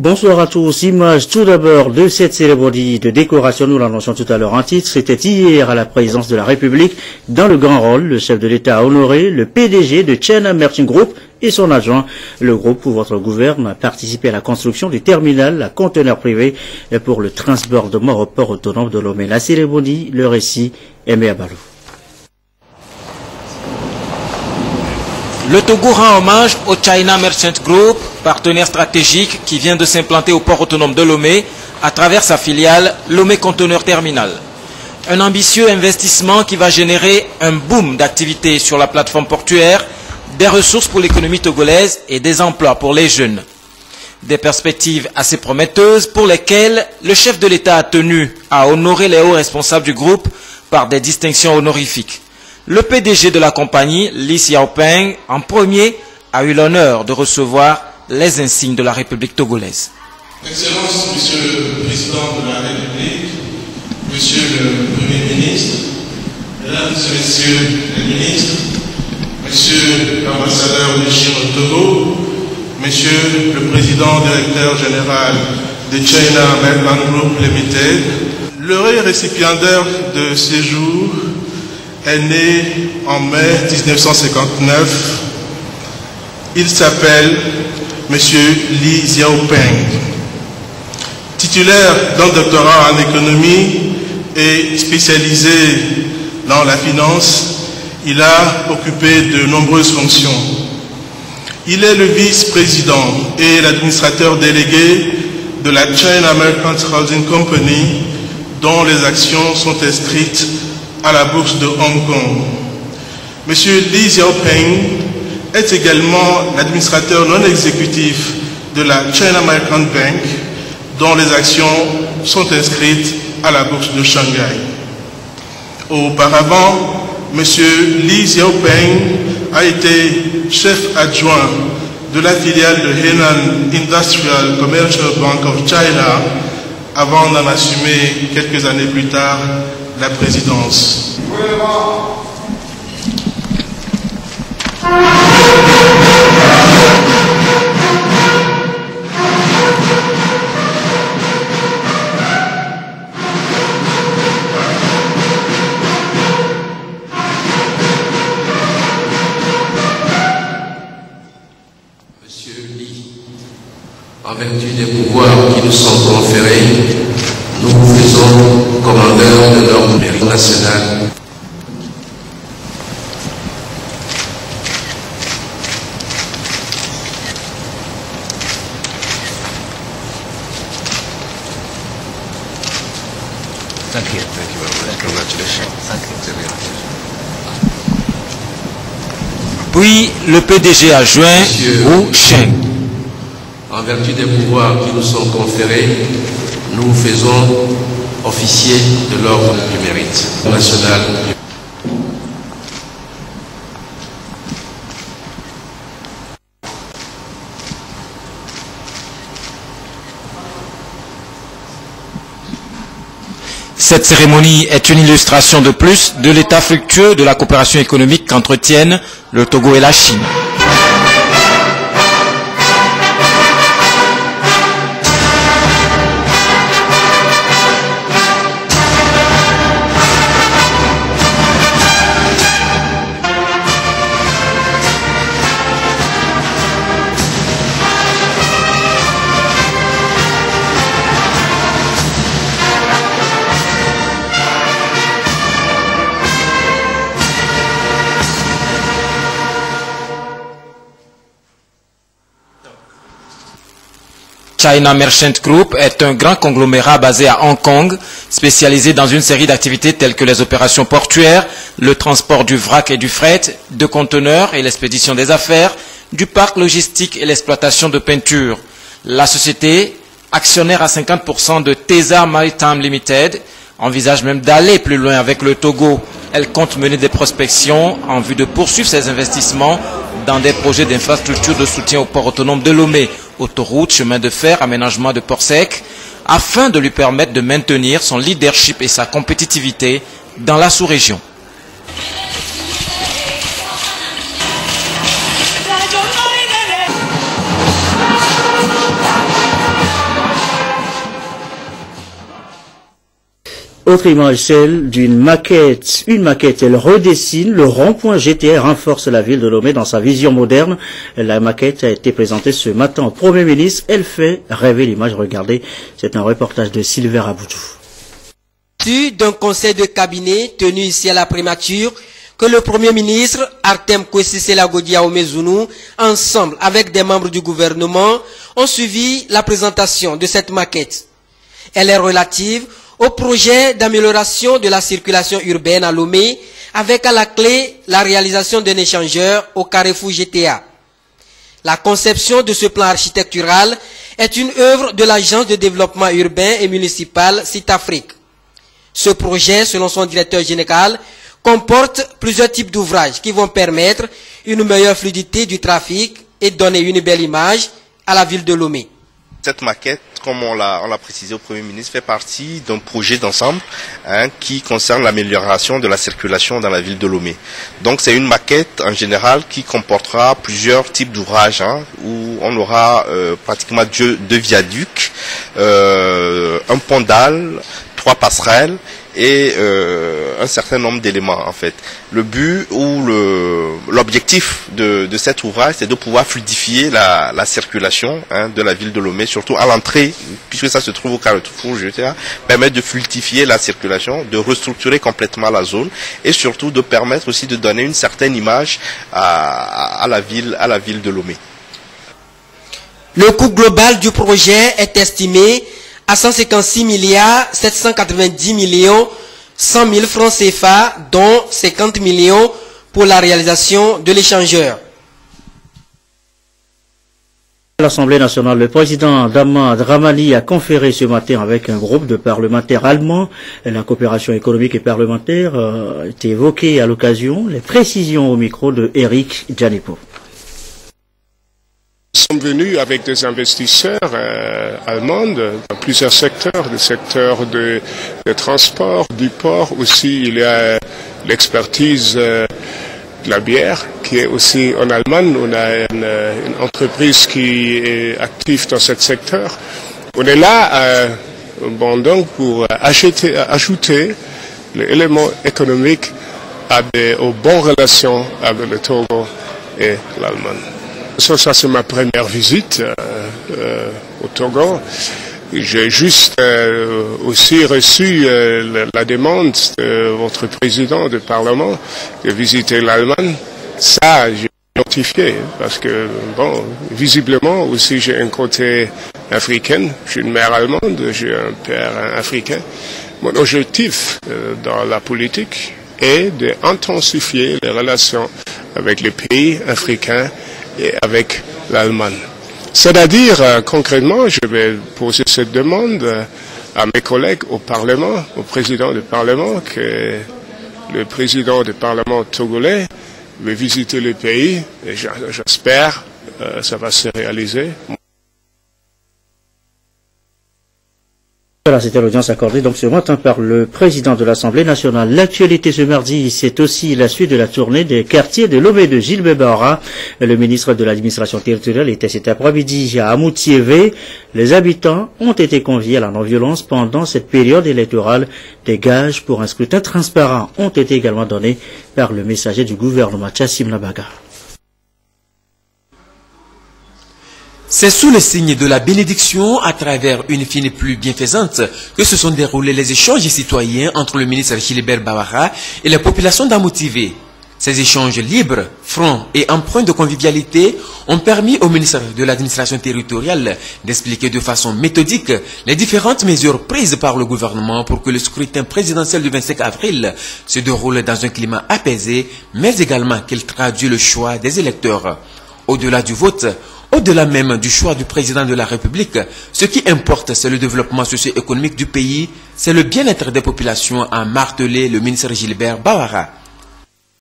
Bonsoir à tous. Image tout d'abord de cette cérémonie de décoration, nous l'annoncions tout à l'heure en titre. C'était hier à la présidence de la République. Dans le grand rôle, le chef de l'État a honoré le PDG de China Merchants Group et son adjoint. Le groupe où votre gouverne a participé à la construction du terminal à conteneurs privés pour le transbordement au port autonome de Lomé. La cérémonie, le récit, Aimé Abalou. Le Togo rend hommage au China Merchants Group, partenaire stratégique qui vient de s'implanter au port autonome de Lomé à travers sa filiale Lomé Conteneur Terminal. Un ambitieux investissement qui va générer un boom d'activités sur la plateforme portuaire, des ressources pour l'économie togolaise et des emplois pour les jeunes. Des perspectives assez prometteuses pour lesquelles le chef de l'État a tenu à honorer les hauts responsables du groupe par des distinctions honorifiques. Le PDG de la compagnie, Li Xiaopeng, en premier, a eu l'honneur de recevoir les insignes de la République togolaise. Excellence, Monsieur le Président de la République, Monsieur le Premier ministre, Mesdames et Messieurs les ministres, Monsieur l'ambassadeur de Chine au Togo, Monsieur le Président directeur général de China Merchants Group Limited, l'heureux récipiendaire de ces jours est né en mai 1959. Il s'appelle M. Li Xiaopeng. Titulaire d'un doctorat en économie et spécialisé dans la finance, il a occupé de nombreuses fonctions. Il est le vice-président et l'administrateur délégué de la China Merchants Holding Company, dont les actions sont inscrites à la bourse de Hong Kong. M. Li Xiaopeng est également l'administrateur non exécutif de la China Merchants Bank, dont les actions sont inscrites à la bourse de Shanghai. Auparavant, M. Li Xiaopeng a été chef adjoint de la filiale de Henan Industrial Commercial Bank of China avant d'en assumer quelques années plus tard la présidence. Monsieur Li, en vertu des pouvoirs qui nous sont conférés, nous vous faisons commandeur de l'ordre du mérite national. Thank you. Thank you very much. Congratulations. Thank you. Puis le PDG adjoint, Wu Sheng. En vertu des pouvoirs qui nous sont conférés, nous vous faisons officier de l'ordre du mérite national. Cette cérémonie est une illustration de plus de l'état fructueux de la coopération économique qu'entretiennent le Togo et la Chine. China Merchants Group est un grand conglomérat basé à Hong Kong, spécialisé dans une série d'activités telles que les opérations portuaires, le transport du vrac et du fret, de conteneurs et l'expédition des affaires, du parc logistique et l'exploitation de peinture. La société, actionnaire à 50% de Tesa Maritime Limited, envisage même d'aller plus loin avec le Togo. Elle compte mener des prospections en vue de poursuivre ses investissements dans des projets d'infrastructure de soutien au port autonome de Lomé, autoroute, chemin de fer, aménagement de port sec, afin de lui permettre de maintenir son leadership et sa compétitivité dans la sous-région. Autre image, celle d'une maquette. Une maquette, elle redessine le rond-point GTR, renforce la ville de Lomé dans sa vision moderne. La maquette a été présentée ce matin au Premier ministre. Elle fait rêver l'image. Regardez, c'est un reportage de Sylvain Aboutou. D'un conseil de cabinet tenu ici à la primature, que le Premier ministre Artem Kwesi-Selagoudi Ahmed-Zounou, ensemble avec des membres du gouvernement, ont suivi la présentation de cette maquette. Elle est relative au projet d'amélioration de la circulation urbaine à Lomé, avec à la clé la réalisation d'un échangeur au Carrefour GTA. La conception de ce plan architectural est une œuvre de l'Agence de développement urbain et municipal Citafrique. Ce projet, selon son directeur général, comporte plusieurs types d'ouvrages qui vont permettre une meilleure fluidité du trafic et donner une belle image à la ville de Lomé. Cette maquette, comme on l'a précisé au Premier ministre, fait partie d'un projet d'ensemble qui concerne l'amélioration de la circulation dans la ville de Lomé. Donc c'est une maquette en général qui comportera plusieurs types d'ouvrages où on aura pratiquement deux viaducs, un pont dalle, 3 passerelles et un certain nombre d'éléments en fait. Le but ou l'objectif de cet ouvrage, c'est de pouvoir fluidifier la circulation de la ville de Lomé, surtout à l'entrée, puisque ça se trouve au Carrefour GTA, permettre de fluidifier la circulation, de restructurer complètement la zone et surtout de permettre aussi de donner une certaine image à la ville de Lomé. Le coût global du projet est estimé à 156 milliards 790 millions 100 000 francs CFA, dont 50 millions pour la réalisation de l'échangeur. À l'Assemblée nationale, le président Damad Ramani a conféré ce matin avec un groupe de parlementaires allemands. La coopération économique et parlementaire a été évoquée à l'occasion. Les précisions au micro de Eric Janipo. Nous sommes venus avec des investisseurs allemands dans plusieurs secteurs, le secteur de transport, du port aussi. Il y a l'expertise de la bière qui est aussi en Allemagne. On a une entreprise qui est active dans ce secteur. On est là donc pour ajouter l'élément économique aux bonnes relations avec le Togo et l'Allemagne. Ça c'est ma première visite au Togo. J'ai juste aussi reçu la demande de votre président du Parlement de visiter l'Allemagne. Ça, j'ai notifié parce que, bon, visiblement aussi j'ai un côté africain. J'ai une mère allemande, j'ai un père africain. Mon objectif dans la politique est d'intensifier les relations avec les pays africains et avec l'Allemagne. C'est-à-dire, concrètement, je vais poser cette demande à mes collègues au Parlement, au président du Parlement, que le président du Parlement togolais veut visiter le pays, et j'espère que ça va se réaliser. Voilà, c'était l'audience accordée donc ce matin par le président de l'Assemblée nationale. L'actualité ce mardi, c'est aussi la suite de la tournée des quartiers de Lomé de Gilbert Bahara. Le ministre de l'administration territoriale était cet après-midi à Amoutiévé. Les habitants ont été conviés à la non-violence pendant cette période électorale. Des gages pour un scrutin transparent ont été également donnés par le messager du gouvernement, Chassim Nabaga. C'est sous le signe de la bénédiction, à travers une fine pluie bienfaisante, que se sont déroulés les échanges citoyens entre le ministre Gilbert Bahara et la population d'Amoutiévé. Ces échanges libres, francs et empreints de convivialité ont permis au ministre de l'administration territoriale d'expliquer de façon méthodique les différentes mesures prises par le gouvernement pour que le scrutin présidentiel du 25 avril se déroule dans un climat apaisé, mais également qu'il traduit le choix des électeurs. Au-delà du vote, au-delà même du choix du président de la République, ce qui importe, c'est le développement socio-économique du pays, c'est le bien-être des populations, a martelé le ministre Gilbert Bahara.